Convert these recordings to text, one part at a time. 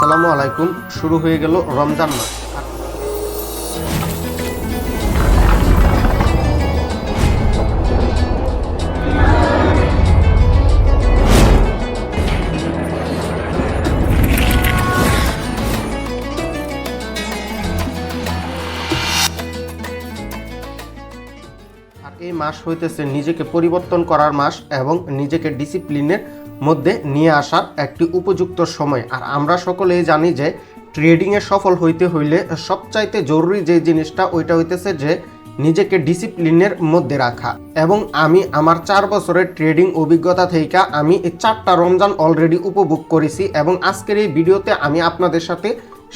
আসসালামু আলাইকুম। শুরু হয়ে গেল রমজান মাস। আর এই মাস হইতেছে নিজেকে পরিবর্তন করার মাস এবং নিজেকে ডিসিপ্লিনের মধ্যে নিয়ে আসার একটি উপযুক্ত সময়। আর আমরা সকলেই জানি যে ট্রেডিংয়ে সফল হইতে হইলে সবচাইতে জরুরি যে জিনিসটা ওইটা হইতেছে যে নিজেকে ডিসিপ্লিনের মধ্যে রাখা। এবং আমি আমার 4 বছরের ট্রেডিং অভিজ্ঞতা থেকে আমি এই 4টা রমজান অলরেডি উপভোগ করেছি এবং আজকের এই ভিডিওতে আমি আপনাদের সাথে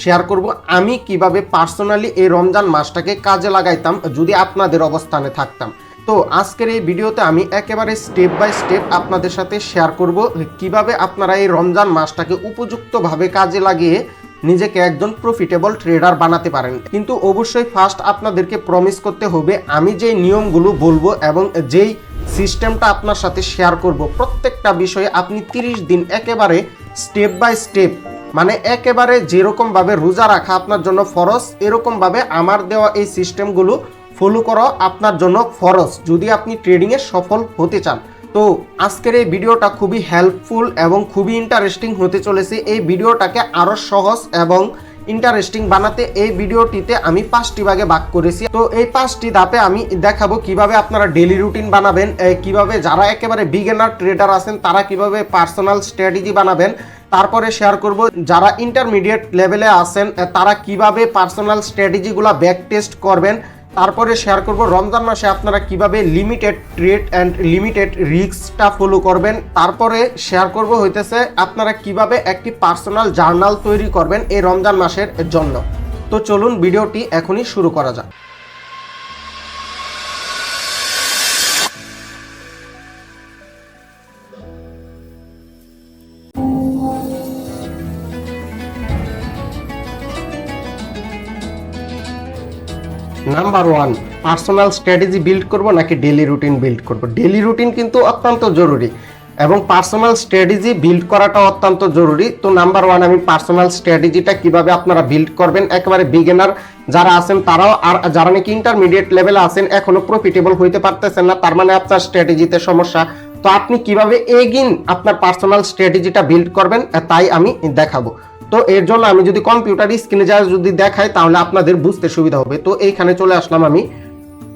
শেয়ার করব আমি কিভাবে পার্সোনালি এই রমজান মাসটাকে কাজে লাগাইতাম যদি আপনাদের অবস্থানে থাকতাম। তো আজকের এই ভিডিওতে আমি একেবারে স্টেপ বাই স্টেপ আপনাদের সাথে শেয়ার করব কিভাবে আপনারা এই রমজান মাসটাকে উপযুক্তভাবে কাজে লাগিয়ে নিজেকে একজন প্রফিটেবল ট্রেডার বানাতে পারেন। কিন্তু অবশ্যই ফার্স্ট আপনাদেরকে প্রমিস করতে হবে আমি যেই নিয়মগুলো বলবো এবং যেই সিস্টেমটা আপনার সাথে শেয়ার করব প্রত্যেকটা বিষয়ে আপনি 30 দিন একেবারে স্টেপ বাই স্টেপ, মানে একেবারে যেরকমভাবে রোজা রাখা আপনার জন্য ফরজ, এরকমভাবে আমার দেওয়া এই সিস্টেমগুলো ফলো করা আপনার জন্য ফরজ যদি আপনি ট্রেডিংয়ে সফল হতে চান। তো আজকের এই ভিডিওটা খুবই হেল্পফুল এবং খুবই ইন্টারেস্টিং হতে চলেছে। এই ভিডিওটাকে আরও সহজ এবং ইন্টারেস্টিং বানাতে এই ভিডিওটিতে আমি 5টি ভাগে ভাগ করেছি। তো এই 5টি ধাপে আমি দেখাবো কিভাবে আপনারা ডেইলি রুটিন বানাবেন, কিভাবে যারা একেবারে বিগিনার ট্রেডার আছেন তারা কিভাবে পার্সোনাল স্ট্র্যাটেজি বানাবেন। তারপরে শেয়ার করব যারা ইন্টারমিডিয়েট লেভেলে আছেন তারা কিভাবে পার্সোনাল স্ট্র্যাটেজিগুলো ব্যাক টেস্ট করবেন। তারপরে শেয়ার করব রমজান মাসে আপনারা কিভাবে লিমিটেড ট্রেড অ্যান্ড লিমিটেড রিস্কটা ফলো করবেন। তারপরে শেয়ার করব হইতেছে আপনারা কিভাবে একটি পার্সোনাল জার্নাল তৈরি করবেন এই রমজান মাসের জন্য। তো চলুন ভিডিওটি এখনই শুরু করা যাক। নাম্বার 1, পার্সোনাল স্ট্র্যাটেজি বিল্ড করব নাকি ডেইলি রুটিন বিল্ড করব। ডেইলি রুটিন কিন্তু অত্যন্ত জরুরি এবং পার্সোনাল স্ট্র্যাটেজি বিল্ড করাটা অত্যন্ত জরুরি। তো নাম্বার 1 আমি পার্সোনাল স্ট্র্যাটেজিটা কিভাবে আপনারা বিল্ড করবেন একেবারে বিগিনার যারা আছেন তারাও, আর যারা নাকি ইন্টারমিডিয়েট লেভেলে আছেন এখনো প্রফিটেবল হইতে পারতেছেন না, তার মানে আপনার স্ট্র্যাটেজিতে সমস্যা। তো আপনি কিভাবে এগিন আপনার পার্সোনাল স্ট্র্যাটেজিটা বিল্ড করবেন তাই আমি দেখাবো। তো এর জন্য আমি যদি কম্পিউটার স্ক্রিনে যা যদি দেখাই তাহলে আপনাদের বুঝতে সুবিধা হবে। তো এইখানে চলে আসলাম আমি।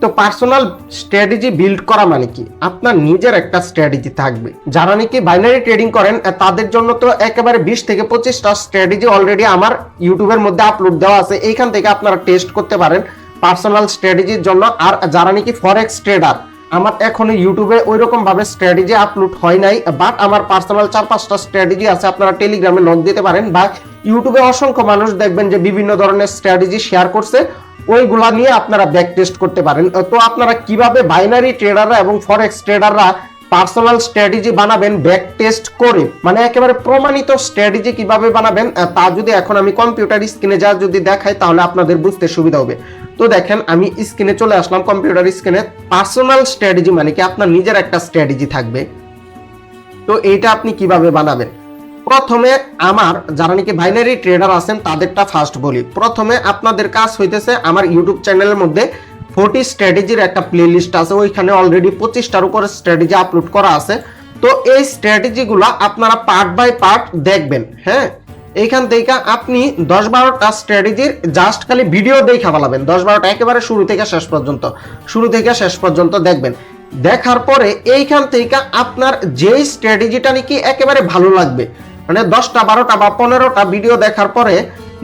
তো পার্সোনাল স্ট্র্যাটেজি বিল্ড করা মানে কি, আপনার নিজের একটা স্ট্র্যাটেজি থাকবে। যারা নাকি বাইনারি ট্রেডিং করেন তাদের জন্য তো একেবারে 20 থেকে 25টা স্ট্র্যাটেজি অলরেডি আমার ইউটিউবের মধ্যে আপলোড দেওয়া আছে, এইখান থেকে আপনারা টেস্ট করতে পারেন পার্সোনাল স্ট্র্যাটেজির জন্য। আর যারা নাকি ফরেক্স ট্রেডার, আমার এখনো ইউটিউবে ওই রকম ভাবে স্ট্র্যাটেজি আপলোড হয় নাই, বাট আমার পার্সোনাল 4-5টা স্ট্র্যাটেজি আছে, আপনারা টেলিগ্রামে নক দিতে পারেন বা ইউটিউবে অসংখ্য মানুষ দেখবেন যে বিভিন্ন ধরনের স্ট্র্যাটেজি শেয়ার করছে, ওইগুলা নিয়ে আপনারা ব্যাক টেস্ট করতে পারেন। তো আপনারা কিভাবে বাইনারি ট্রেডাররা এবং ফরেক্স ট্রেডাররা পার্সোনাল স্ট্র্যাটেজি বানাবেন ব্যাক টেস্ট করে, মানে একেবারে প্রমাণিত স্ট্র্যাটেজি কিভাবে বানাবেন তা যদি এখন আমি কম্পিউটার স্ক্রিনে যা যদি দেখাই তাহলে আপনাদের বুঝতে সুবিধা হবে। তো দেখেন আমি স্ক্রিনে চলে আসলাম, কম্পিউটার স্ক্রিনে। পার্সোনাল স্ট্র্যাটেজি মানে কি আপনার নিজের একটা স্ট্র্যাটেজি থাকবে। তো এইটা আপনি কিভাবে বানাবেন, প্রথমে আমার যারা নাকি বাইনারি ট্রেডার আছেন তাদেরটা ফার্স্ট বলি। প্রথমে আপনাদের কাজ হইতেছে আমার ইউটিউব চ্যানেলের মধ্যে 40 স্ট্র্যাটেজির একটা প্লেলিস্ট আছে, ওইখানে অলরেডি 25টার উপরে স্ট্র্যাটেজি আপলোড করা আছে। তো এই স্ট্র্যাটেজিগুলো আপনারা পার্ট বাই পার্ট দেখবেন। হ্যাঁ, এইখান থেকে আপনি 10-12টা স্ট্র্যাটেজির জাস্ট খালি ভিডিও দেখা ফেলাবেন, 10-12টা একেবারে শুরু থেকে শেষ পর্যন্ত দেখবেন। দেখার পরে এইখান থেকে আপনার যেই স্ট্র্যাটেজিটা নাকি একেবারে ভালো লাগবে, মানে 10টা 12টা বা 15টা ভিডিও দেখার পরে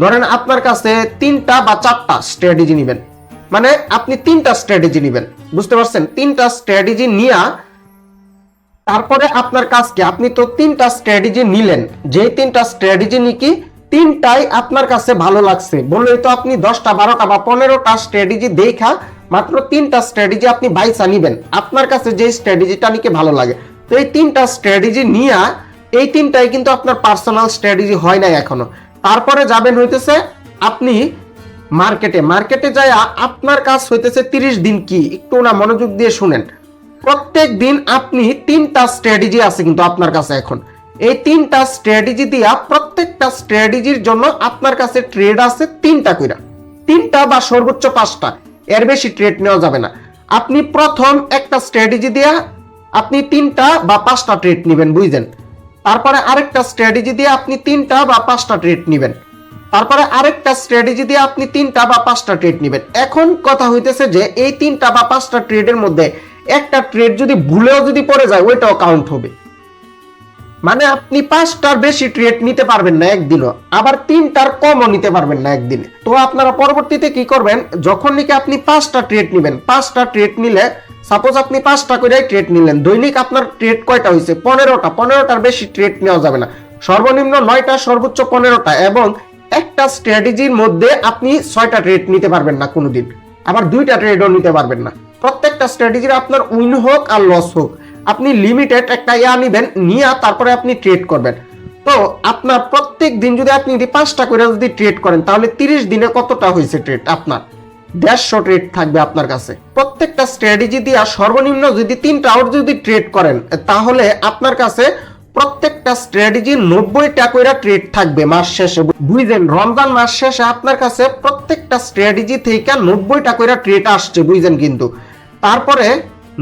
ধরেন আপনার কাছে 3টা বা 4টা স্ট্র্যাটেজি নেবেন, মানে আপনি 3টা স্ট্র্যাটেজি নেবেন, বুঝতে পারছেন? 3টা স্ট্র্যাটেজি নিয়ে তারপরে আপনার কাজ কি, আপনি তো 3টা স্ট্র্যাটেজি নিলেন, যেই 3টা স্ট্র্যাটেজি নাকি 3টাই আপনার কাছে ভালো লাগছে বললেই তো আপনি 10টা 12টা বা 15টা স্ট্র্যাটেজি দেখা মাত্র 3টা স্ট্র্যাটেজি আপনি বাইসা নিবেন আপনার কাছে যে স্ট্র্যাটেজিটা নাকি ভালো লাগে। তো এই 3টা স্ট্র্যাটেজি নিয়ে এই 3টাই কিন্তু আপনার পার্সোনাল স্ট্র্যাটেজি হয় নাই এখনো। তারপরে যাবেন হইতেছে আপনি মার্কেটে যায় আপনার কাজ হইতেছে 30 দিন কি, একটু না মনোযোগ দিয়ে শুনেন। প্রত্যেক দিন আপনি 3টা স্ট্র্যাটেজি আছে কিন্তু আপনার কাছে এখন এই 3টা স্ট্র্যাটেজি দিয়া প্রত্যেকটা স্ট্র্যাটেজির জন্য আপনার কাছে ট্রেড আছে 3টা কইরা, 3টা বা সর্বোচ্চ 5টা, এর বেশি ট্রেড নেওয়া যাবে না। আপনি প্রথম একটা স্ট্র্যাটেজি দিয়া আপনি 3টা বা 5টা ট্রেড নেবেন, বুঝলেন? তারপরে আরেকটা স্ট্র্যাটেজি দিয়ে আপনি 3টা বা 5টা ট্রেড নেবেন, তারপরে আরেকটা স্ট্র্যাটেজি দিয়ে আপনি 3টা বা 5টা ট্রেড নেবেন। এখন কথা হইতেছে যে এই 3টা বা 5টা ট্রেডের মধ্যে একটা ট্রেড যদি ভুলেও যদি পড়ে যায় ওইটাও কাউন্ট হবে। মানে আপনি 5টার বেশি ট্রেড নিতে পারবেন না একদিনও, আবার 3টার কমও নিতে পারবেন না একদিনে। তো আপনারা পরবর্তীতে কি করবেন, যখন নাকি আপনি 5টা ট্রেড নেবেন, 5টা ট্রেড নিলে সাপোজ আপনি 5টা করে ট্রেড নিলেন, দৈনিক আপনার ট্রেড কয়টা হয়েছে? 15টা। 15টার বেশি ট্রেড নেওয়া যাবে না, সর্বনিম্ন 9টা, সর্বোচ্চ 15টা। এবং একটা স্ট্র্যাটেজির মধ্যে আপনি 6টা ট্রেড নিতে পারবেন না কোনোদিন, আবার 2টা ট্রেডও নিতে পারবেন না। প্রত্যেকটা স্ট্র্যাটেজির আপনার উইন হোক আর লস হোক, আপনি লিমিটেড একটা নেবেন, নিয়ে তারপরে আপনি ট্রেড করবেন। তো আপনার প্রত্যেক দিন যদি আপনি 5টা করে যদি ট্রেড করেন, তাহলে 30 দিনে কতটা হয়েছে ট্রেড? আপনার 150 ট্রেড থাকবে আপনার কাছে। প্রত্যেকটা স্ট্র্যাটেজি দিয়ে সর্বনিম্ন যদি 3টা আউট যদি ট্রেড করেন, তাহলে আপনার কাছে প্রত্যেকটা স্ট্র্যাটেজি 90টা করে ট্রেড থাকবে মাস শেষে, বুঝলেন? রমজান মাস শেষে আপনার কাছে প্রত্যেকটা স্ট্র্যাটেজি থেকে 90টা করে ট্রেড আসছে, বুঝলেন? কিন্তু তারপরে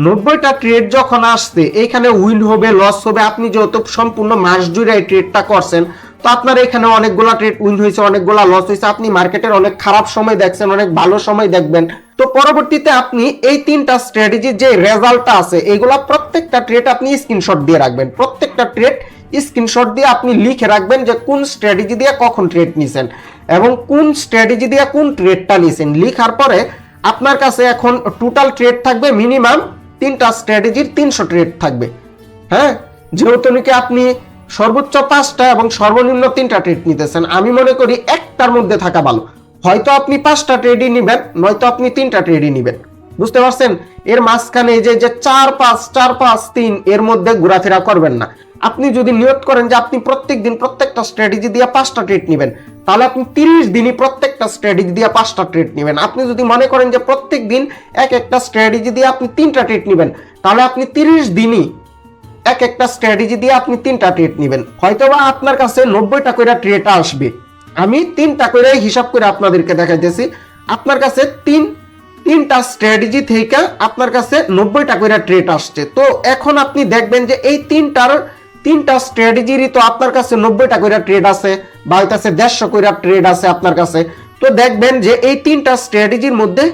90টা ট্রেড যখন আসছে, এইখানে উইন হবে লস হবে, আপনি যেহেতু সম্পূর্ণ মাস জুড়ে এই ট্রেডটা করছেন, তো আপনার এখানে অনেকগুলা ট্রেড উইন হয়েছে, অনেকগুলা লস হয়েছে, আপনি মার্কেটের অনেক খারাপ সময় দেখছেন, অনেক ভালো সময় দেখবেন। তো পরবর্তীতে আপনি এই 3টা স্ট্র্যাটেজির যে রেজাল্টটা আছে, এগুলা প্রত্যেকটা ট্রেড আপনি স্ক্রিনশট দিয়ে রাখবেন। প্রত্যেকটা ট্রেড স্ক্রিনশট দিয়ে আপনি লিখে রাখবেন যে কোন স্ট্র্যাটেজি দিয়ে কখন ট্রেড নিছেন এবং কোন স্ট্র্যাটেজি দিয়ে কোন ট্রেডটা নিছেন। লিখার পরে আপনার কাছে এখন টোটাল ট্রেড থাকবে মিনিমাম 3টা স্ট্র্যাটেজির 300 ট্রেড থাকবে। হ্যাঁ, যেহেতু নাকি আপনি সর্বোচ্চ 5টা এবং সর্বনিম্ন 3টা ট্রেড নিতেছেন, আমি মনে করি একটার মধ্যে থাকা ভালো। হয়তো আপনি 5টা ট্রেডই নিবেন, নয়তো আপনি 3টা ট্রেডই নিবেন, বুঝতে পারছেন? এর মাঝখানে এই যে 4-5-4-5-3 এর মধ্যে ঘোরাফেরা করবেন না। আপনি যদি নিয়ত করেন যে আপনি প্রত্যেক দিন প্রত্যেকটা স্ট্র্যাটেজি দিয়ে 5টা ট্রেড নেবেন, তাহলে আপনি 30 দিনই প্রত্যেকটা স্ট্র্যাটেজি দিয়ে 5টা ট্রেড নেবেন। আপনি যদি মনে করেন যে প্রত্যেক দিন একটা স্ট্র্যাটেজি দিয়ে আপনি 3টা ট্রেড নেবেন, তাহলে আপনি 30 দিনই একটা স্ট্র্যাটেজি দিয়ে আপনি 3টা ট্রেড নেবেন। হয়তোবা আপনার কাছে 90টা করে ট্রেড আসবে। আমি 3টা করে হিসাব করে আপনাদেরকে দেখাইতেছি। আপনার কাছে 3টা স্ট্র্যাটেজি থেকে আপনার কাছে 90টা করে ট্রেড আসছে। তো এখন আপনি দেখবেন যে এই 3টা স্ট্র্যাটেজিরই তো আপনার কাছে 90টা করে ট্রেড আছে, বা হইতাছে 150 করে ট্রেড আছে আপনার কাছে। তো দেখবেন যে এই 3টা স্ট্র্যাটেজির মধ্যে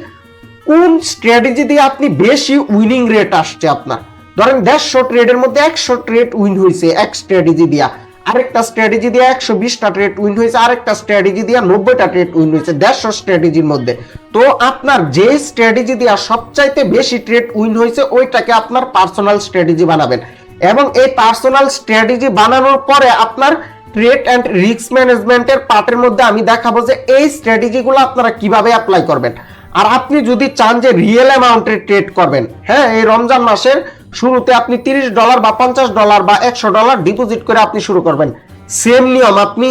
কোন স্ট্র্যাটেজি দিয়ে আপনি বেশি উইনিং রেট আসছে আপনার। ধরেন 150 ট্রেডের মধ্যে 100 ট্রেড উইন হয়েছে এক স্ট্র্যাটেজি দিয়া, আরেকটা স্ট্র্যাটেজি দিয়ে 120টা ট্রেড উইন হয়েছে, আরেকটা স্ট্র্যাটেজি দিয়ে 90টা ট্রেড উইন হয়েছে 150 স্ট্র্যাটেজির মধ্যে। তো আপনার যে স্ট্র্যাটেজি দিয়া সবচাইতে বেশি ট্রেড উইন হয়েছে ওইটাকে আপনার পার্সোনাল স্ট্র্যাটেজি বানাবেন। এবং এই পার্সোনাল স্ট্র্যাটেজি বানানোর পরে আপনার ট্রেড এন্ড রিস্ক ম্যানেজমেন্টের পার্টের মধ্যে আমি দেখাবো যে এই স্ট্র্যাটেজিগুলো আপনারা কিভাবে অ্যাপ্লাই করবেন। আর আপনি যদি চান যে রিয়েল অ্যামাউন্টের ট্রেড করবেন, হ্যাঁ, এই রমজান মাসের শুরুতে আপনি $30 বা $50 বা $100 ডিপোজিট করে আপনি শুরু করবেন। সেম নিয়ম, আপনি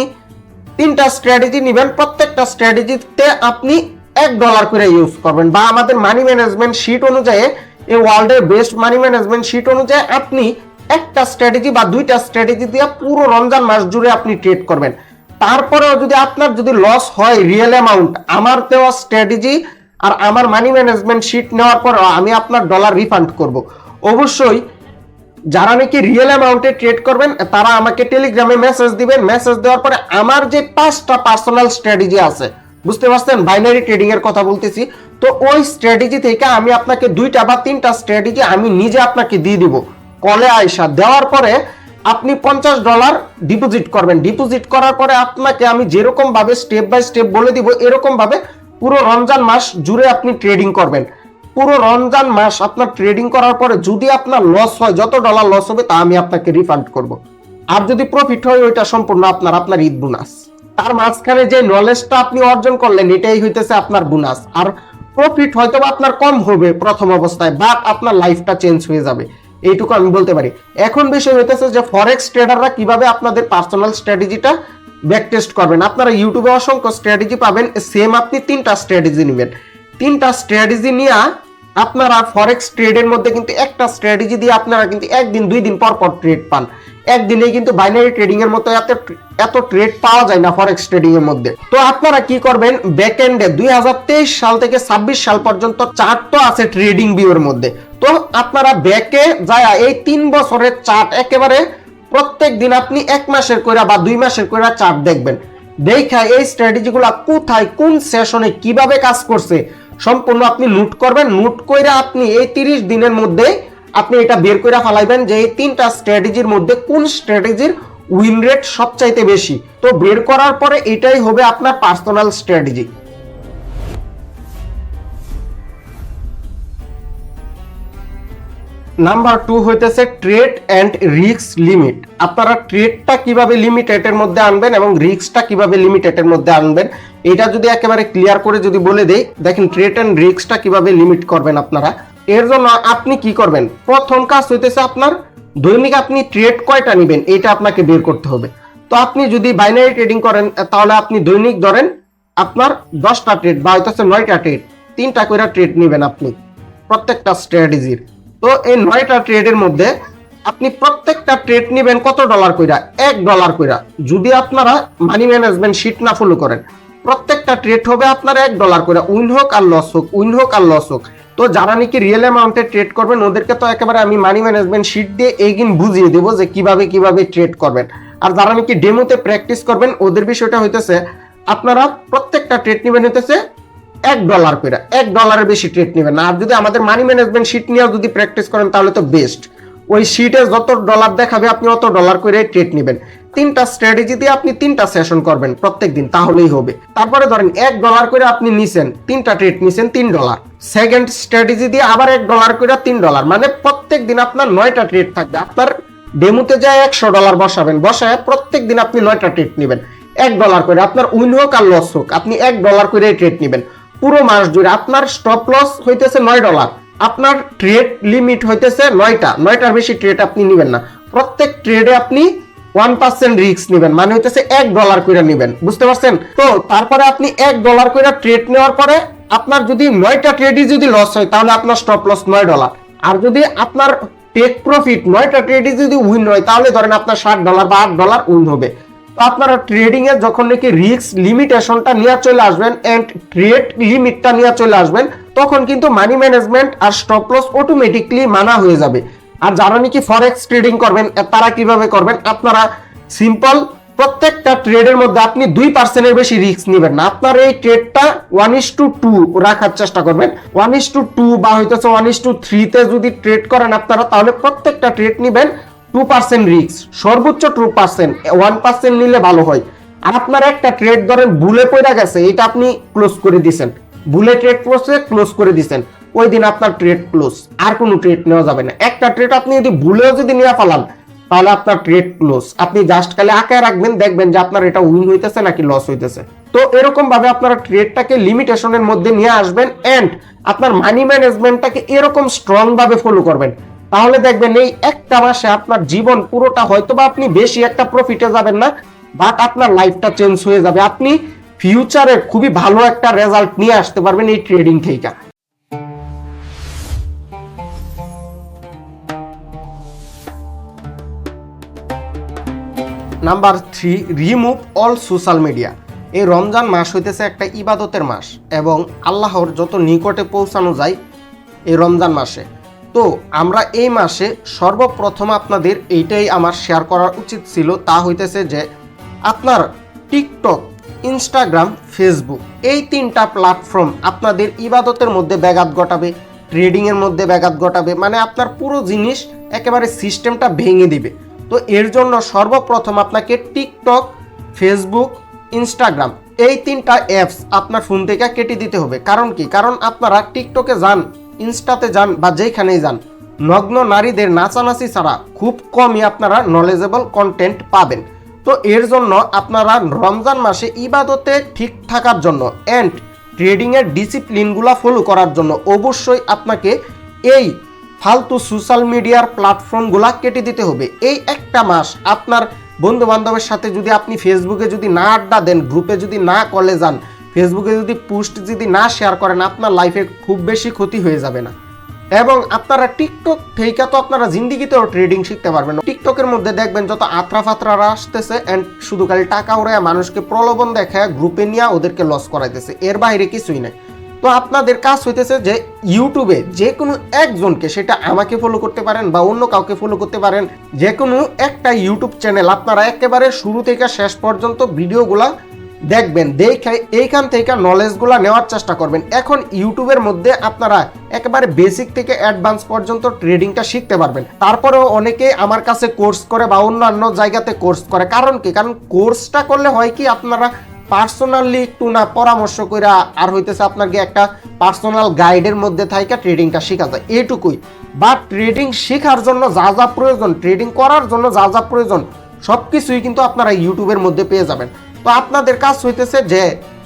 3টা স্ট্র্যাটেজি নেবেন, প্রত্যেকটা স্ট্র্যাটেজিতে আপনি $1 করে ইউজ করবেন, বা আমাদের মানি ম্যানেজমেন্ট শিট অনুযায়ী, এই ওয়ার্ল্ডের বেস্ট মানি ম্যানেজমেন্ট শিট অনুযায়ী আপনি একটা স্ট্র্যাটেজি বা 2টা স্ট্র্যাটেজি দিয়ে পুরো রমজান মাস জুড়ে আপনি ট্রেড করবেন। তারপরেও যদি আপনার যদি লস হয় রিয়েল অ্যামাউন্ট, আমার দেওয়া স্ট্র্যাটেজি আর আমার মানি ম্যানেজমেন্ট শিট নেওয়ার পর আমি আপনার ডলার রিফান্ড করব। অবশ্যই যারা নাকি রিয়েল অ্যামাউন্টে ট্রেড করবেন তারা আমাকে টেলিগ্রামে মেসেজ দিবেন। মেসেজ দেওয়ার পরে আমার যে 5টা পার্সোনাল স্ট্র্যাটেজি আছে, বুঝতে পারছেন, বাইনারি ট্রেডিং এর কথা বলতেছি, তো ওই স্ট্র্যাটেজি থেকে আমি আপনাকে 2টা বা 3টা স্ট্র্যাটেজি আমি নিজে আপনাকে দিয়ে দিব কলে আয়সা। দেওয়ার পরে আপনি $50 ডিপোজিট করবেন। ডিপোজিট করার পরে আপনাকে আমি যেরকম ভাবে স্টেপ বাই স্টেপ বলে দিব, এরকম ভাবে পুরো রমজান মাস জুড়ে আপনি ট্রেডিং করবেন। পুরো রমজান মাস আপনার ট্রেডিং করার পরে যদি আপনার লস হয়, যত ডলার লস হবে তা আমি আপনাকে রিফান্ড করব। আর যদি প্রফিট হয় ওইটা সম্পূর্ণ আপনার ঈদ বোনাস। তার মাঝখানে যে নলেজটা আপনি অর্জন করলেন এটাই হইতেছে আপনার বোনাস। আর প্রফিট হয়তো আপনার কম হবে প্রথম অবস্থায়, বাট আপনার লাইফটা চেঞ্জ হয়ে যাবে, এইটুকু আমি বলতে পারি। এখন বিষয় হইতেছে যে ফরেক্স ট্রেডাররা কিভাবে আপনাদের পার্সোনাল স্ট্র্যাটেজিটা ব্যাক টেস্ট করবেন। আপনারা ইউটিউবে অসংখ্য স্ট্র্যাটেজি পাবেন, সেম আপনি 3টা স্ট্র্যাটেজি নেবেন। 3টা স্ট্র্যাটেজি নিয়ে আপনারা ফরেক্স ট্রেডের মধ্যে কিন্তু একটা স্ট্র্যাটেজি দিয়ে আপনারা কিন্তু 1 দিন 2 দিন পর পর ট্রেড পান। একদিনে কিন্তু বাইনারি ট্রেডিং এর মতো এত ট্রেড পাওয়া যায় না ফরেক্স ট্রেডিং এর মধ্যে। তো আপনারা কি করবেন, ব্যাকএন্ডে 2023 সাল থেকে 26 সাল পর্যন্ত চার্ট তো আছে ট্রেডিং ভিউর মধ্যে। তো আপনারা ব্যাকে যায় এই 3 বছরের চার্ট একেবারে প্রত্যেক দিন আপনি 1 মাসের কইরা বা 2 মাসের কইরা চার্ট দেখবেন, দেখা এই স্ট্র্যাটেজিগুলো কোথায় কোন সেশনে কিভাবে কাজ করছে সম্পূর্ণ আপনি নোট করবেন। নোট কইরা আপনি এই 30 দিনের মধ্যে আপনি এটা বের করে ফেলাইবেন যে এই 3টা স্ট্র্যাটেজির মধ্যে কোন স্ট্র্যাটেজির উইন রেট সবচাইতে বেশি। তো বের করার পরে এটাই হবে আপনার পার্সোনাল স্ট্র্যাটেজি। নাম্বার 2 হইতেছে ট্রেড এন্ড রিস্ক লিমিট। আপনারা ট্রেডটা কিভাবে লিমিটেডের মধ্যে আনবেন এবং রিস্কটা কিভাবে লিমিটেডের মধ্যে আনবেন, এটা যদি একেবারে ক্লিয়ার করে যদি বলে দেই, দেখেন ট্রেড এন্ড রিস্কটা কিভাবে লিমিট করবেন আপনারা। এর জন্য আপনি কি করবেন, প্রথম কাজ হইতেছে আপনার দৈনিক আপনি ট্রেড কয়টা নেবেন এটা আপনাকে বের করতে হবে। তো আপনি যদি বাইনারি ট্রেডিং করেন তাহলে আপনি দৈনিক ধরেন আপনার 10টা ট্রেড বা হইতেছে 9টা ট্রেড, 3টা করে ট্রেড নেবেন আপনি প্রত্যেকটা স্ট্র্যাটেজির। তো এই 9টা ট্রেডের মধ্যে আপনি প্রত্যেকটা ট্রেড নেবেন কত ডলার কইরা, $1 কইরা। যদি আপনারা মানি ম্যানেজমেন্ট শিট না ফলো করেন, প্রত্যেকটা ট্রেড হবে আপনার $1 কইরা, উইন হোক আর লস হোক, উইন হোক আর লস হোক। তো যারা নাকি রিয়েল অ্যামাউন্টে ট্রেড করবেন ওদেরকে তো একেবারে আমি মানি ম্যানেজমেন্ট শিট দিয়ে এইদিন বুঝিয়ে দেবো যে কিভাবে ট্রেড করবেন। আর যারা নাকি ডেমোতে প্র্যাকটিস করবেন ওদের বিষয়টা হইতেছে আপনারা প্রত্যেকটা ট্রেড নেবেন হইতেছে $1 করে, $1 বেশি ট্রেড নেবেন না। আর যদি আমাদের মানি ম্যানেজমেন্ট শিট নিয়ে যদি প্র্যাকটিস করেন তাহলে তো বেস্ট, ওই শিটে যত ডলার দেখাবে আপনি অত ডলার করে ট্রেড নেবেন। 3টা স্ট্র্যাটেজি দিয়ে আপনি 3টা সেশন করবেন প্রত্যেক দিন, তাহলেই হবে। তারপরে ধরেন $1 করে আপনি নিছেন, 3টা ট্রেড নিছেন $3। সেকেন্ড স্ট্র্যাটেজি দিয়ে আবার $1 করে $3, মানে প্রত্যেক দিন আপনার 9টা ট্রেড থাকবে। আপনার ডেমোতে যায় $100 বসাবেন, বসায় প্রত্যেক দিন আপনি 9টা ট্রেড নেবেন $1 করে। আপনার উইন হোক আর লস হোক আপনি $1 করে ট্রেড নেবেন পুরো মাস জুড়ে। আপনার স্টপ লস হইতেছে $9, আপনার ট্রেড লিমিট হইতেছে 9টার বেশি ট্রেড আপনি নেবেন না। প্রত্যেক ট্রেডে আপনি 1% রিস্ক নেবেন, মানে হইতেছে $1 করে নেবেন, বুঝতে পারছেন? তো তারপরে আপনি $1 করে ট্রেড নেওয়ার পরে আপনার যদি 9টা ট্রেডই যদি লস হয় তাহলে আপনার স্টপ লস $9। আর যদি আপনার টেক প্রফিট 9টা ট্রেডই যদি উইন হয় তাহলে ধরেন আপনার $60 বা $8 উইন হবে। তো আপনারা ট্রেডিং এ যখন নাকি রিস্ক লিমিটেশনটা নিয়ে চলে আসবেন এন্ড ট্রেড লিমিটটা নিয়ে চলে আসবেন, তখন কিন্তু মানি ম্যানেজমেন্ট আর স্টপ লস অটোমেটিকলি মানা হয়ে যাবে। আর যারা নাকি ফরেক্স ট্রেডিং করবেন তারা কিভাবে করবেন, আপনারা সিম্পল প্রত্যেকটা ট্রেডের মধ্যে আপনি 2% এর বেশি রিস্ক নেবেন না। আপনার এই ট্রেডটা 1:2 রাখার চেষ্টা করবেন। 1:2 বা হয়তো 1:3 তে যদি ট্রেড করেন আপনারা, তাহলে প্রত্যেকটা ট্রেড নেবেন 2% রিস্ক, সর্বোচ্চ 2%, 1% নিলে ভালো হয়। আর আপনার একটা ট্রেড ধরেন ভুলে পড়ে গেছে, এটা আপনি ক্লোজ করে দিয়েছেন, ভুলে ট্রেড ক্লোজ করে দিয়েছেন, ওই দিন আপনার ট্রেড ক্লোজ, আর কোনো ট্রেড নেওয়া যাবে না। একটা ট্রেড আপনি যদি ভুলেও যদি নিয়ে ফেলান তাহলে আপনার ট্রেড ক্লোজ। আপনি জাস্ট খালি আঁকায় রাখবেন, দেখবেন যে আপনার এটা উইন হইতেছে নাকি লস হইতেছে। তো এরকম ভাবে আপনারা ট্রেডটাকে লিমিটেশনের মধ্যে নিয়ে আসবেন এন্ড আপনার মানি ম্যানেজমেন্টটাকে এরকম স্ট্রং ভাবে ফলো করবেন, তাহলে দেখবেন এই একটা মাসে আপনার জীবন পুরোটা হয়তোবা আপনি বেশি একটা প্রফিটে যাবেন না, বাট আপনার লাইফটা চেঞ্জ হয়ে যাবে। আপনি ফিউচারে খুবই ভালো একটা রেজাল্ট নিয়ে আসতে পারবেন এই ট্রেডিং থেকে। Number 3, remove all social media. এই রমজান মাস হইতেছে একটা ইবাদতের মাস এবং আল্লাহর যত নিকটে পৌঁছানো যায় এই রমজান মাসে। তো আমরা এই মাসে সর্বপ্রথম আপনাদের এইটাই আমার শেয়ার করার উচিত ছিল, তা হইতেছে যে আপনার টিকটক, ইনস্টাগ্রাম, ফেসবুক এই 3টা প্ল্যাটফর্ম আপনাদের ইবাদতের মধ্যে ব্যাঘাত ঘটাবে, ট্রেডিংয়ের মধ্যে ব্যাঘাত ঘটাবে, মানে আপনার পুরো জিনিস একেবারে সিস্টেমটা ভেঙে দিবে। তো এর জন্য সর্বপ্রথম আপনাকে টিকটক, ফেসবুক, ইনস্টাগ্রাম এই 3টা অ্যাপস আপনার ফোন থেকে কেটে দিতে হবে। কারণ কি? কারণ আপনারা টিকটকে যান, ইনস্টাতে যান বা যেখানেই যান, নগ্ন নারীদের নাচানাচি ছাড়া খুব কমই আপনারা নলেজেবল কন্টেন্ট পাবেন। তো এর জন্য আপনারা রমজান মাসে ইবাদতে ঠিক থাকার জন্য এন্ড ট্রেডিংয়ের ডিসিপ্লিনগুলো ফলো করার জন্য অবশ্যই আপনাকে এই ফালতু সোশ্যাল মিডিয়ার প্ল্যাটফর্মগুলা কেটে দিতে হবে। এই একটা মাস আপনার বন্ধু বান্ধবের সাথে যদি আপনি ফেসবুকে যদি না আড্ডা দেন, গ্রুপে যদি না কলে যান, ফেসবুকে যদি পোস্ট যদি না শেয়ার করেন, আপনার লাইফে খুব বেশি ক্ষতি হয়ে যাবে না। এবং আপনারা টিকটক থেকে তো আপনারা জিন্দিগিতেও ট্রেডিং শিখতে পারবেন। টিকটকের মধ্যে দেখবেন যত আত্রা ফাত্রারা আসতেছে এন্ড শুধু খালি টাকা উড়ায় মানুষকে প্রলোভন দেখায় গ্রুপে নিয়ে ওদেরকে লস করাইতেছে, এর বাইরে কিছুই নাই। তো আপনাদের কাজ হইতেছে যে ইউটিউবে যে কোনো একজনকে, সেটা আমাকে ফলো করতে পারেন বা অন্য কাউকে ফলো করতে পারেন, যে কোনো একটা ইউটিউব চ্যানেল আপনারা একেবারে শুরু থেকে শেষ পর্যন্ত ভিডিওগুলা দেখবেন, দেখে এইখান থেকে নলেজগুলো নেওয়ার চেষ্টা করবেন। এখন ইউটিউবের মধ্যে আপনারা একেবারে বেসিক থেকে অ্যাডভান্স পর্যন্ত ট্রেডিংটা শিখতে পারবেন। তারপরেও অনেকে আমার কাছে কোর্স করে বা অন্যান্য জায়গাতে কোর্স করে, কারণ কি, কারণ কোর্সটা করলে হয় কি, আপনারা পার্সোনালি একটু না পরামর্শ করে আর হইতেছে আপনাকে একটা পার্সোনাল গাইডের মধ্যে থাইকা ট্রেডিংটা শেখা যায়, এটুকুই। বা ট্রেডিং শেখার জন্য যা যা প্রয়োজন, ট্রেডিং করার জন্য যা যা প্রয়োজন সবকিছুই কিন্তু আপনারা ইউটিউবের মধ্যে পেয়ে যাবেন। তো আপনাদের কাজ হইতেছে যে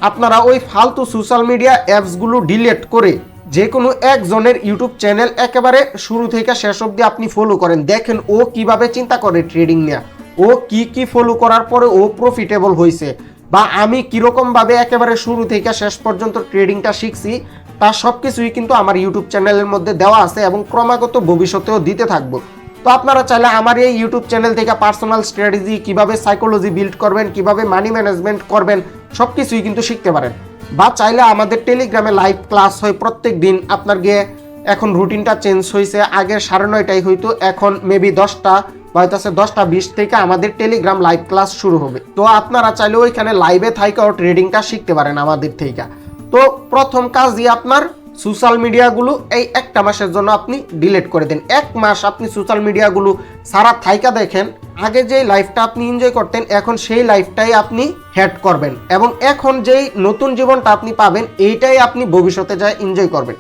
আপনারা ওই ফালতু সোশ্যাল মিডিয়া অ্যাপসগুলো ডিলিট করে যে কোনো একজনের ইউটিউব চ্যানেল একেবারে শুরু থেকে শেষ অবধি আপনি ফলো করেন, দেখেন ও কিভাবে চিন্তা করে ট্রেডিং নিয়ে, ও কি ফলো করার পরে ও প্রফিটেবল হয়েছে, বা আমি কিরকমভাবে একেবারে শুরু থেকে শেষ পর্যন্ত ট্রেডিংটা শিখছি, তার সব কিছুই কিন্তু আমার ইউটিউব চ্যানেলের মধ্যে দেওয়া আছে এবং ক্রমাগত ভবিষ্যতেও দিতে থাকবো। তো আপনারা চাইলে আমার এই ইউটিউব চ্যানেল থেকে পার্সোনাল স্ট্র্যাটেজি, কিভাবে সাইকোলজি বিল্ড করবেন, কিভাবে মানি ম্যানেজমেন্ট করবেন, সব কিছুই কিন্তু শিখতে পারেন। বা চাইলে আমাদের টেলিগ্রামে লাইভ ক্লাস হয় প্রত্যেক দিন। আপনার গিয়ে এখন রুটিনটা চেঞ্জ হয়েছে, আগের 9:30টায় হইতো, এখন মেবি 10টা বা হইতেছে 10:20 থেকে আমাদের টেলিগ্রাম লাইভ ক্লাস শুরু হবে। তো আপনারা চাইলে ওইখানে লাইভে থাইকাও ট্রেডিংটা শিখতে পারেন আমাদের থেকে। তো প্রথম কাজই আপনার সোশ্যাল মিডিয়াগুলো এই একটা মাসের জন্য আপনি ডিলিট করে দেন। 1 মাস আপনি সোশ্যাল মিডিয়াগুলো সারা থাইকা দেখেন, আগে যে লাইফটা আপনি এনজয় করতেন এখন সেই লাইফটাই আপনি হ্যাড করবেন, এবং এখন যেই নতুন জীবনটা আপনি পাবেন এইটাই আপনি ভবিষ্যতে যায় এনজয় করবেন।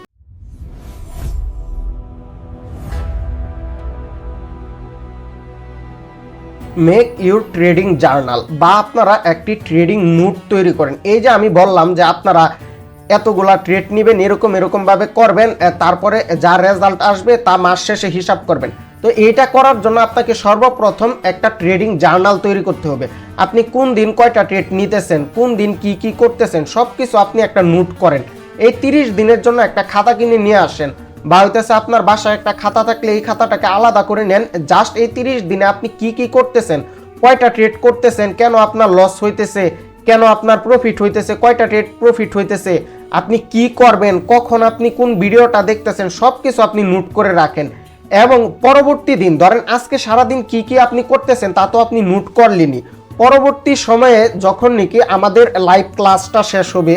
মেক ইউর ট্রেডিং জার্নাল, বা আপনারা একটি ট্রেডিং নোট তৈরি করেন। এই যে আমি বললাম যে আপনারা এতগুলা ট্রেড নেবেন, এরকম ভাবে করবেন, তারপরে যা রেজাল্ট আসবে তা মাস শেষে হিসাব করবেন। তো এইটা করার জন্য আপনাকে সর্বপ্রথম একটা ট্রেডিং জার্নাল তৈরি করতে হবে। আপনি কোন দিন কয়টা ট্রেড নিতেছেন, কোন দিন কি করতেছেন, সব কিছু আপনি একটা নোট করেন। এই 30 দিনের জন্য একটা খাতা কিনে নিয়ে আসেন, বা হইতেছে আপনার বাসায় একটা খাতা থাকলে এই খাতাটাকে আলাদা করে নেন। জাস্ট এই 30 দিনে আপনি কি করতেছেন, কয়টা ট্রেড করতেছেন, কেন আপনার লস হইতেছে, কেন আপনার প্রফিট হইতেছে, কয়টা ট্রেড প্রফিট হইতেছে, আপনি কি করবেন, কখন আপনি কোন ভিডিওটা দেখতেছেন, সব কিছু আপনি নোট করে রাখেন। এবং পরবর্তী দিন ধরেন আজকে সারাদিন কি আপনি করতেছেন তা তো আপনি নোট করলেনই। পরবর্তী সময়ে যখন নাকি আমাদের লাইভ ক্লাসটা শেষ হবে,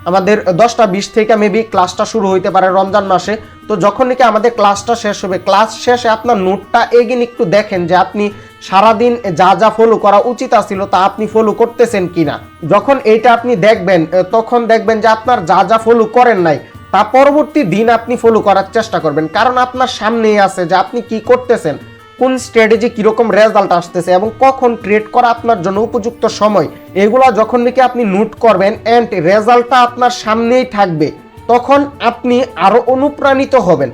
আমাদের 10:20 থেকে মেবি ক্লাসটা শুরু হইতে পারে রমজান মাসে, তো যখন নাকি আমাদের ক্লাসটা শেষ হবে, ক্লাস শেষে আপনার নোটটা এগিয়ে একটু দেখেন যে আপনি সারাদিন যা ফলো করা উচিত ছিল তা আপনি ফলো করতেছেন কিনা। যখন এইটা আপনি দেখবেন তখন দেখবেন যে আপনার যা ফলো করেন নাই তা পরবর্তী দিন আপনি ফলো করার চেষ্টা করবেন, কারণ আপনার সামনেই আছে যে আপনি কি করতেছেন, কোন স্ট্র্যাটেজি কিরকম রেজাল্ট আসতেছে এবং কখন ট্রেড করা আপনার জন্য উপযুক্ত সময়। এগুলা যখন নাকি আপনি নোট করবেন এন্ড রেজাল্টটা আপনার সামনেই থাকবে, তখন আপনি আরো অনুপ্রাণিত হবেন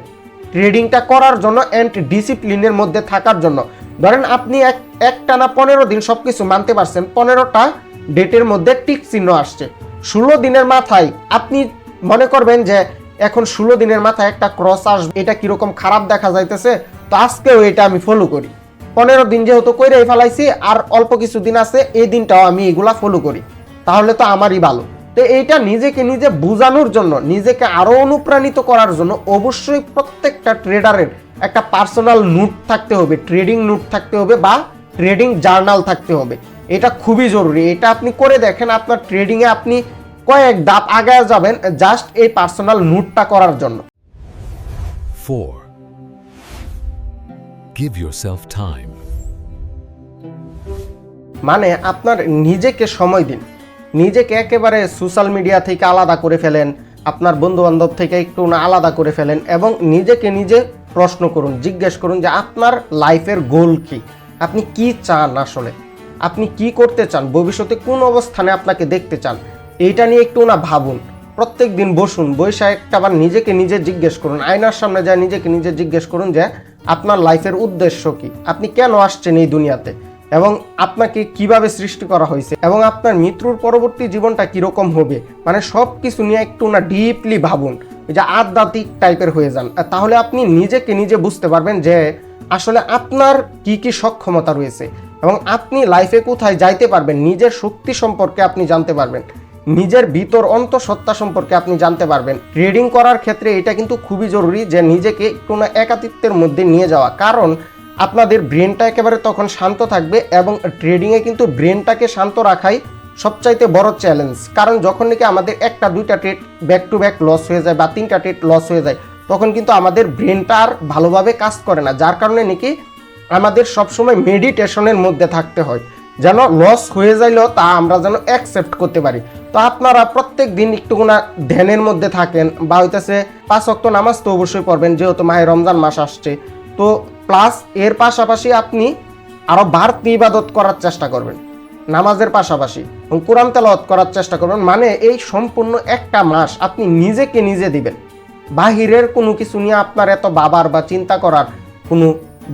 ট্রেডিংটা করার জন্য এন্ড ডিসিপ্লিনের মধ্যে থাকার জন্য। ধরেন আপনি একটানা 15 দিন সবকিছু মানতে পারছেন, 15টা ডেটের মধ্যে টিক চিহ্ন আসছে, 16 দিনের মাথায় আপনি মনে করবেন যে এখন 16 দিনের মাথায় একটা ক্রস আসবে, এটা কিরকম খারাপ দেখা যাইতেছে, তো আজকেও এটা আমি ফলো করি। 15 দিন যেহেতু কইরাই ফেলাইছি আর অল্প কিছু দিন আছে, এই দিনটাও আমি এগুলা ফলো করি, তাহলে তো আমারই ভালো। তো এইটা নিজেকে নিজে বোঝানোর জন্য, নিজেকে আরো অনুপ্রাণিত করার জন্য অবশ্যই প্রত্যেকটা ট্রেডারের একটা পার্সোনাল নোট থাকতে হবে, ট্রেডিং নোট থাকতে হবে বা ট্রেডিং জার্নাল থাকতে হবে। এটা খুবই জরুরি। এটা আপনি করে দেখেন, আপনার ট্রেডিংয়ে আপনি কয়েক ধাপ আগায় যাবেন জাস্ট এই পার্সোনাল নোটটা করার জন্য। 4. Give yourself time. মানে আপনার নিজেকে সময় দিন, নিজেকে একেবারে সোশ্যাল মিডিয়া থেকে আলাদা করে ফেলেন, আপনার বন্ধু বান্ধব থেকে একটু আলাদা করে ফেলেন এবং নিজেকে নিজে প্রশ্ন করুন, জিজ্ঞেস করুন যে আপনার লাইফের গোল কি, আপনি কি চান, আসলে আপনি কি করতে চান, ভবিষ্যতে কোন অবস্থানে আপনাকে দেখতে চান, এইটা নিয়ে একটু ভাবুন। প্রত্যেক দিন বসুন, বসে একটাবার নিজেকে নিজে জিজ্ঞেস করুন, আয়নার সামনে যায় নিজেকে নিজে জিজ্ঞেস করুন যে আপনার লাইফের উদ্দেশ্য কি, আপনি কেন আসছেন এই দুনিয়াতে এবং আপনাকে কিভাবে সৃষ্টি করা হয়েছে এবং আপনার মৃত্যুর পরবর্তী জীবনটা কিরকম হবে। মানে সব কিছু নিয়ে একটু ডিপলি ভাবুন। ওই যে আধ্যাত্মিক টাইপের হয়ে যান, তাহলে আপনি নিজেকে নিজে বুঝতে পারবেন যে আসলে আপনার কি কি সক্ষমতা রয়েছে এবং আপনি লাইফে কোথায় যাইতে পারবেন, নিজের শক্তি সম্পর্কে আপনি জানতে পারবেন, নিজের ভিতর অন্তঃসত্ত্বা সম্পর্কে আপনি জানতে পারবেন। ট্রেডিং করার ক্ষেত্রে এটা কিন্তু খুবই জরুরি যে নিজেকে একটু না একাকিত্বের মধ্যে নিয়ে যাওয়া, কারণ আপনাদের ব্রেনটা একেবারে তখন শান্ত থাকবে এবং ট্রেডিংয়ে কিন্তু ব্রেনটাকে শান্ত রাখাই সবচাইতে বড় চ্যালেঞ্জ। কারণ যখন নাকি আমাদের একটা দুইটা trade back to back loss হয়ে যায় বা তিনটা ট্রেড লস হয়ে যায়, তখন কিন্তু আমাদের ব্রেনটা আর ভালোভাবে কাজ করে না, যার কারণে নাকি আমাদের সবসময় মেডিটেশনের মধ্যে থাকতে হয় যেন লস হয়ে যাইলেও তা আমরা যেন অ্যাকসেপ্ট করতে পারি। তো আপনারা প্রত্যেক দিন একটুকুনা ধ্যানের মধ্যে থাকেন বা হইতেছে 5 ওয়াক্ত নামাজ তো অবশ্যই পড়বেন, যেহেতু মাহে রমজান মাস আসছে। তো প্লাস এর পাশাপাশি আপনি আরও বাড়তি ইবাদত করার চেষ্টা করবেন নামাজের পাশাপাশি এবং কোরআন তেলাওয়াত করার চেষ্টা করবেন। মানে এই সম্পূর্ণ একটা মাস আপনি নিজেকে নিজে দিবেন, বাহিরের কোনো কিছু নিয়ে আপনার এত ভাবার বা চিন্তা করার কোনো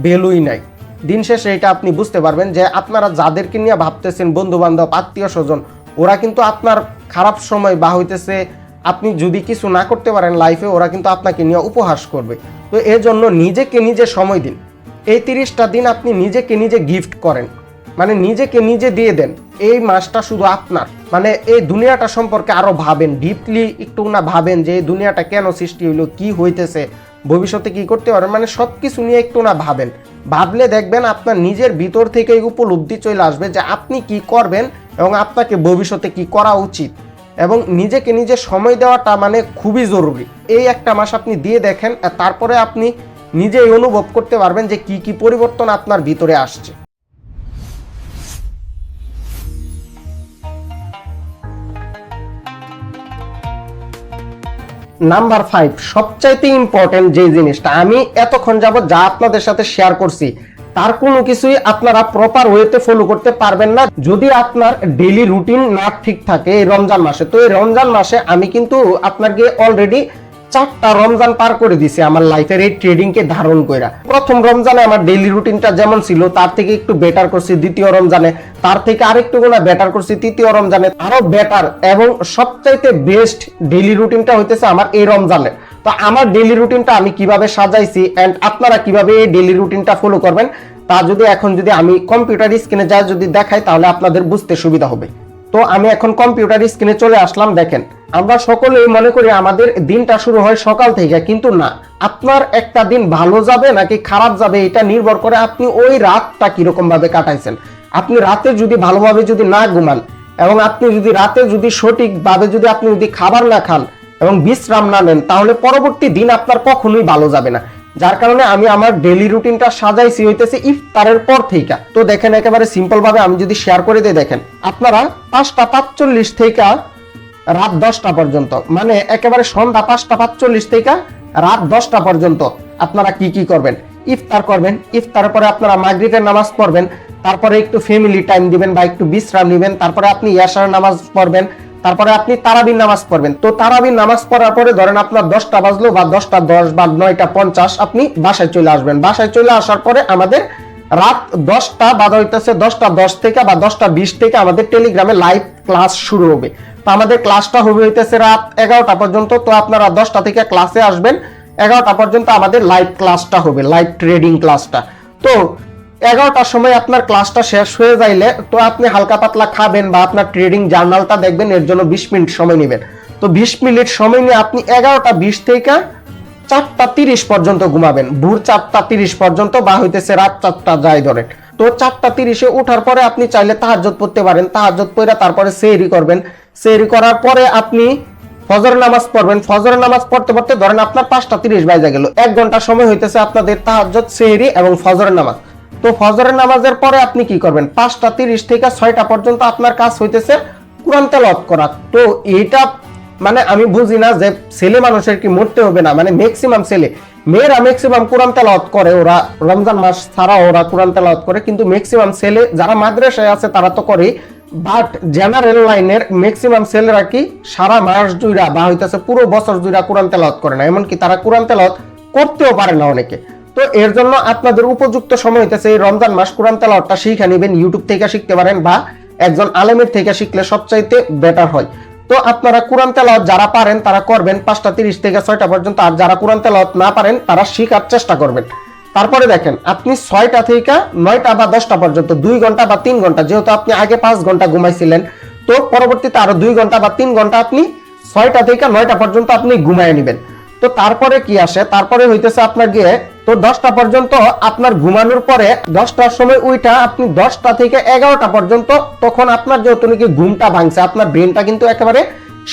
ভ্যালুই নাই। দিন শেষে এটা আপনি বুঝতে পারবেন যে আপনারা যাদেরকে নিয়ে ভাবতেছেন, বন্ধু বান্ধব, আত্মীয় স্বজন, ওরা কিন্তু আপনার খারাপ সময় বা হইতেছে আপনি যদি কিছু না করতে পারেন লাইফে, ওরা কিন্তু আপনাকে নিয়ে উপহাস করবে। তো এর জন্য নিজেকে নিজে সময় দিন। এই 30টা দিন আপনি নিজেকে নিজে গিফট করেন, মানে নিজেকে নিজে দিয়ে দেন। এই মাসটা শুধু আপনার, মানে এই দুনিয়াটা সম্পর্কে আরো ভাবেন, ডিপলি একটু না ভাবেন যে এই দুনিয়াটা কেন সৃষ্টি হইলো, কি হইতেছে, ভবিষ্যতে কি করতে পারেন, মানে সব কিছু নিয়ে একটু না ভাবেন। ভাবলে দেখবেন আপনার নিজের ভিতর থেকে উপলব্ধি চলে আসবে যে আপনি কি করবেন এবং আপনাকে ভবিষ্যতে কি করা উচিত। এবং নিজেকে নিজে সময় দেওয়াটা মানে খুবই জরুরি। এই একটা মাস আপনি দিয়ে দেখেন, আর তারপরে আপনি নিজেই অনুভব করতে পারবেন যে কি কি পরিবর্তন আপনার ভিতরে আসছে। নাম্বার 5, সবচাইতে ইম্পর্টেন্ট যে জিনিসটা আমি এতক্ষণ যাবত যা আপনাদের সাথে শেয়ার করছি তার কোনো কিছুই আপনারা প্রপার ওয়েতে ফলো করতে পারবেন না যদি আপনার ডেইলি রুটিন না ঠিক থাকে এই রমজান মাসে। তো এই রমজান মাসে আমি কিন্তু আপনাকে অলরেডি 4টা রমজান পার করে দিছি আমার লাইফের এই ট্রেডিং কে ধারণ কইরা। প্রথম রমজানে আমার ডেইলি রুটিনটা যেমন ছিল তার থেকে একটু বেটার করছি দ্বিতীয় রমজানে, তার থেকে আরেকটু গুণা বেটার করছি তৃতীয় রমজানে, আরো বেটার এবং সবচাইতে বেস্ট ডেইলি রুটিনটা হইতেছে আমার এই রমজানে। তো আমার ডেইলি রুটিনটা আমি কিভাবে সাজাইছি এন্ড আপনারা কিভাবে এই ডেইলি রুটিনটা ফলো করবেন তা যদি এখন যদি আমি কম্পিউটার স্ক্রিনে যা যদি দেখাই তাহলে আপনাদের বুঝতে সুবিধা হবে। তো আমি এখন কম্পিউটার স্ক্রিনে চলে আসলাম। দেখেন, আমরা সকলেই মনে করি আমাদের দিনটা শুরু হয় সকাল থেকে, কিন্তু না, আপনার একটা দিন ভালো যাবে নাকি খারাপ যাবে এটা নির্ভর করে আপনি ওই রাতটা কিরকম ভাবে কাটাইছেন। আপনি রাতে যদি ভালোভাবে যদি না ঘুমান এবং আপনি যদি রাতে যদি সঠিকভাবে যদি আপনি যদি খাবার না খান এবং বিশ্রাম না নেন তাহলে পরবর্তী দিন আপনার কখনোই ভালো যাবে না। যার কারণে আমি আমার ডেইলি রুটিনটা সাজাইছি হইতেছে ইফতারের পর থেকে। তো দেখেন একেবারে সিম্পল ভাবে আমি যদি শেয়ার করে দিই, দেখেন আপনারা 5টা 45 থেকে রাত 10টা পর্যন্ত, মানে একেবারে সন্ধ্যা 5টা 45 থেকে রাত 10টা পর্যন্ত আপনারা কি কি করবেন, ইফতার করবেন। ইফতারের পরে আপনারা মাগরিবের নামাজ পড়বেন, তারপরে একটু ফ্যামিলি টাইম দিবেন বা একটু বিশ্রাম নেবেন, তারপরে আপনি ইয়াশার নামাজ পড়বেন, তারপরে আপনি তারাবির নামাজ পড়বেন। তো তারাবির নামাজ পড়ার পরে ধরেন আপনার 10টা বাজলো বা 10টা 10 বা 9টা 50 আপনি বাসায় চলে আসবেন। বাসায় চলে আসার পরে আমাদের রাত 10টা বাজা হইতেছে 10টা 10 থেকে বা 10টা 20 থেকে আমাদের টেলিগ্রামে লাইভ ক্লাস শুরু হবে। তো আমাদের ক্লাসটা হবে হইতেছে রাত 11টা পর্যন্ত। তো আপনারা 10টা থেকে ক্লাসে আসবেন, 11টা পর্যন্ত আমাদের লাইভ ক্লাসটা হবে, লাইভ ট্রেডিং ক্লাসটা। তো 11টার সময় আপনার ক্লাসটা শেষ হয়ে যাইলে তো আপনি হালকা পাতলা খাবেন বা আপনার ট্রেডিং জার্নালটা দেখবেন, এর জন্য 20 মিনিট সময় নেবেন। তো 20 মিনিট সময় নিয়ে আপনি 11টা 20 থেকে 4টা 30 পর্যন্ত ঘুমাবেন, ভোর 4টা 30 পর্যন্ত বা হইতেছে রাত 4টা যাই ধরেন। তো 4টা 30-এ ওঠার পরে আপনি চাইলে তাহাজ্জুদ পড়তে পারেন, তাহাজ্জুদ পড়ে তারপরে সেহরি করবেন, সেহরি করার পরে আপনি ফজর নামাজ পড়বেন। ফজর নামাজ পড়তে পড়তে ধরেন আপনার 5টা 30 বাজে গেল, 1 ঘন্টা সময় হইতেছে আপনাদের তাহাজ্জুদ, সেহরি এবং ফজরের নামাজ। তো ফজরের নামাজের পরে আপনি কি করবেন, 5টা 30 থেকে 6টা পর্যন্ত আপনার কাজ হইতেছে কুরআন তেলাওয়াত করা। তো এটা মানে আমি বুঝি না যে ছেলে মানুষের কি মরতে হবে না, মানে ম্যাক্সিমাম ছেলে, মেয়েরা ম্যাক্সিমাম কোরআন তেলাওয়াত করে, ওরা রমজান মাস ছাড়া ওরা কোরআন তেলাওয়াত করে, কিন্তু ম্যাক্সিমাম ছেলে যারা মাদ্রাসায় আছে তারা তো করে, বাট জেনারেল লাইনের ম্যাক্সিমাম ছেলেরা কি সারা মাস জুইরা বা হইতেছে পুরো বছর জুইরা কোরআন তেলাওয়াত করে না, এমনকি তারা কোরআন তেলাওয়াত করতেও পারে না অনেকে। তো এর জন্য আপনাদের উপযুক্ত সময় হইতেছে এই রমজান মাস, কোরআন তেলাওয়াতটা শিখে নেবেন, ইউটিউব থেকে শিখতে পারেন বা একজন আলেমের থেকে শিখলে সবচাইতে বেটার হয়। তো আপনারা কোরআন তেলাওয়াত যারা পারেন তারা করবেন 5:30 থেকে 6টা পর্যন্ত, আর যারা কোরআন তেলাওয়াত না পারেন তারা শেখার চেষ্টা করবেন। তারপরে দেখেন আপনি 6টা থেকে 9টা বা 10টা পর্যন্ত 2 ঘন্টা বা 3 ঘন্টা, যেহেতু আপনি আগে 5 ঘন্টা ঘুমাইছিলেন, তো পরবর্তীতে আরো 2 ঘন্টা বা 3 ঘন্টা আপনি 6টা থেকে 9টা পর্যন্ত আপনি ঘুমায় নেবেন। তো তারপরে কি আসে, তারপরে হইতেছে আপনার গিয়ে তো 10টা পর্যন্ত আপনার ঘুমানোর পরে 10টার সময় উইটা আপনি 10টা থেকে 11টা পর্যন্ত, তখন আপনার যেহেতু নাকি ঘুমটা ভাঙছে, আপনার ব্রেনটা কিন্তু একেবারে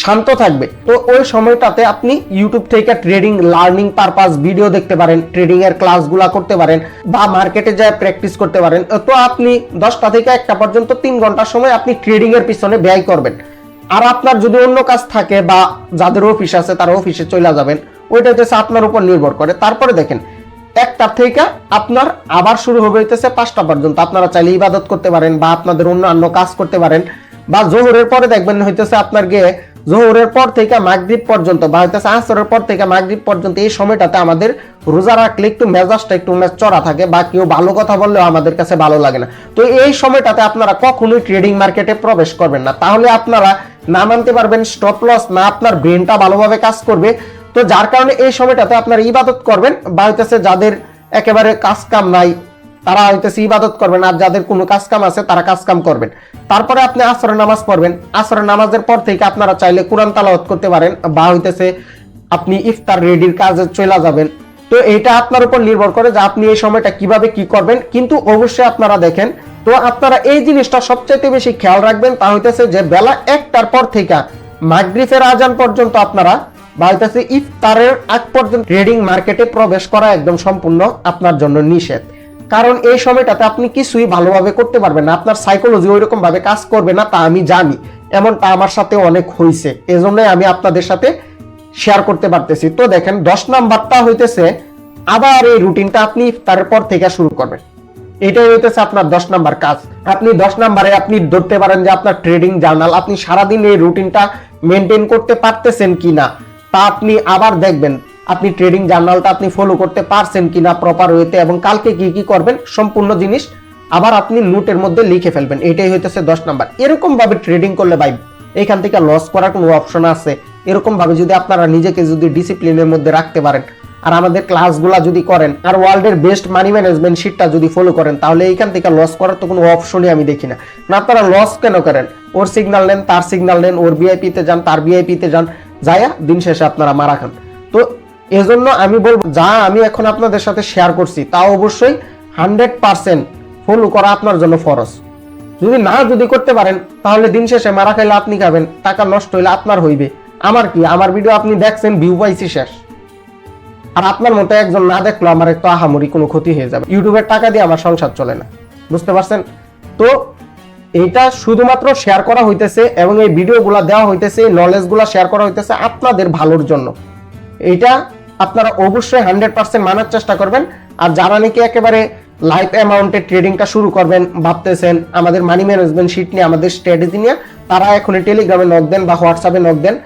শান্ত থাকবে। তো ওই সময়টাতে আপনি ইউটিউব থেকে ট্রেডিং লার্নিং পারপাস ভিডিও দেখতে পারেন, ট্রেডিং এর ক্লাসগুলা করতে পারেন, বা মার্কেটে যায় প্র্যাকটিস করতে পারেন। তো আপনি 10টা থেকে 1টা পর্যন্ত 3 ঘন্টার সময় আপনি ট্রেডিং এর পিছনে ব্যয় করবেন। আর আপনার যদি অন্য কাজ থাকে বা যাদের অফিস আছে তারা অফিসে চলে যাবেন, ওইটা হচ্ছে আপনার উপর নির্ভর করে। তারপরে দেখেন 1টা থেকে আপনার আবার শুরু হবে হইতেছে 5টা পর্যন্ত, আপনারা চাইলে ইবাদত করতে পারেন বা আপনাদের অন্যান্য কাজ করতে পারেন। বা জোহরের পরে দেখবেন হইতেছে আপনার গিয়ে জোহরের পর থেকে মাগরিব পর্যন্ত বা হইতেছে আসরের পর থেকে মাগরিব পর্যন্ত, এই সময়টাতে আমাদের রোজা রাখলে একটু মেজাজটা একটু চড়া থাকে বা কেউ ভালো কথা বললেও আমাদের কাছে ভালো লাগে না। তো এই সময়টাতে আপনারা কখনোই ট্রেডিং মার্কেটে প্রবেশ করবেন না, তাহলে আপনারা না মানতে পারবেন স্টপ লস, না আপনার ব্রেনটা ভালোভাবে কাজ করবে। তো যার কারণে এই সময়টাতে আপনারা ইবাদত করবেন, বা হইতেছে যাদের একেবারে কাজ কাম নাই তারা হইতেছে ইবাদত করবেন, আর যাদের কোনো কাজ কাম আছে তারা কাজ কাম করবেন। তারপরে আপনি আসরের নামাজ পড়বেন, আসরের নামাজের পর থেকে আপনারা চাইলে কোরআন তেলাওয়াত করতে পারেন, বা হইতেছে আপনি ইফতার রেডির কাজে চলে যাবেন। তো এটা আপনার উপর নির্ভর করে যে আপনি এই সময়টা কিভাবে কি করবেন। কিন্তু অবশ্যই আপনারা দেখেন, তো আপনারা এই জিনিসটা সবচেয়ে বেশি খেয়াল রাখবেন, তা হইতেছে যে বেলা 1টার পর থেকে মাগরিবের আজান পর্যন্ত আপনারা বা হইতেছে ইফতারের আগ পর্যন্ত ট্রেডিং মার্কেটে প্রবেশ করা একদম সম্পূর্ণ আপনার জন্য নিষেধ। কারণ এই সময়টাতে আপনি কিছুই ভালোভাবে করতে পারবেন না, আপনার সাইকোলজি ওইরকম ভাবে কাজ করবে না, তা আমি জানি, এমনটা আমার সাথে অনেক হয়েছে, এজন্যই আমি আপনাদের সাথে শেয়ার করতে পারতেছি। তো দেখেন 10 নাম্বারটা হইতেছে আবার এই রুটিনটা আপনি ইফতারের পর থেকে শুরু করবেন, এটাই হইতেছে আপনার 10 নাম্বার কাজ। আপনি 10 নাম্বারে আপনি ধরতে পারেন যে আপনার ট্রেডিং জার্নাল, আপনি সারাদিন এই রুটিনটা মেনটেন করতে পারতেছেন কিনা তা আপনি আবার দেখবেন, আপনি ট্রেডিং জার্নালটা আপনি ফলো করতে পারছেন কিনা প্রপার ওয়েতে, এবং কালকে কি কি করবেন সম্পূর্ণ জিনিস আবার আপনি নোটের মধ্যে লিখে ফেলবেন। এটাই হইতেছে 10 নাম্বার। এরকম ভাবে ট্রেডিং করলে ভাই এখান থেকে লস করার কোনো অপশন আছে? এরকম ভাবে যদি আপনারা নিজেকে যদি ডিসিপ্লিনের মধ্যে রাখতে পারেন আর আমাদের ক্লাসগুলা যদি করেন আর ওয়ার্ল্ডের বেস্ট মানি ম্যানেজমেন্ট শিটটা যদি ফলো করেন, তাহলে এইখান থেকে লস করার তো কোনো অপশনই আমি দেখি না। না আপনারা লস কেন করেন? ওর সিগন্যাল নেন, তার সিগন্যাল নেন, ওর ভিআইপিতে যান, তার ভিআইপিতে যান, যায়া দিন শেষে আপনারা মারা খান। তো এজন্য আমি বলবো, যা আমি এখন আপনাদের সাথে শেয়ার করছি তা অবশ্যই 100% ফলো করা আপনার জন্য ফরজ। যদি করতে পারেন তাহলে দিন শেষে মারা খাইলে আপনি খাবেন, টাকা নষ্ট হইলে আপনার হইবে। আমার কি, আমার ভিডিও আপনি দেখছেন, ভিউ পাইছি শেষ, আর আপনার মতো একজন না দেখলো আমার একটু আহামরি কোনো ক্ষতি হয়ে যাবে। ইউটিউবের টাকা দিয়ে আমার সংসার চলে না, বুঝতে পারছেন? তো এইটা শুধুমাত্র শেয়ার করা হইতেছে এবং এই ভিডিওগুলো দেওয়া হইতেছে, নলেজগুলো শেয়ার করা হইতেছে আপনাদের ভালোর জন্য। এইটা আপনারা অবশ্যই 100% মানার চেষ্টা করবেন। আর যারা নাকি একেবারে লাইফ অ্যামাউন্টে ট্রেডিংটা শুরু করবেন ভাবতেছেন, আমাদের মানি ম্যানেজমেন্ট শিট নিয়ে, আমাদের স্ট্র্যাটেজি নিয়ে, তারা এখনই টেলিগ্রামে নক দেন বা হোয়াটসঅ্যাপে নক দেন।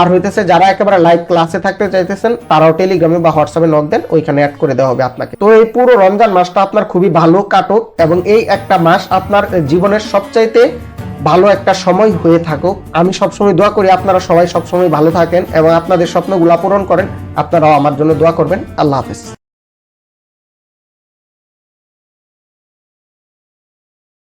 আর হইতেছে যারা একেবারে লাইভ ক্লাসে থাকতে চাইতেছেন তারাও টেলিগ্রামে বা হোয়াটসঅ্যাপে নক দেন, ওইখানে অ্যাড করে দেওয়া হবে আপনাকে। তো এই পুরো রমজান মাসটা আপনার খুবই ভালো কাটুক এবং এই একটা মাস আপনার জীবনের সবচাইতে ভালো একটা সময় হয়ে থাকুক। আমি সবসময় দোয়া করি আপনারা সবাই সবসময় ভালো থাকেন এবং আপনাদের স্বপ্নগুলো পূরণ করেন। আপনারাও আমার জন্য দোয়া করবেন। আল্লাহ হাফেজ।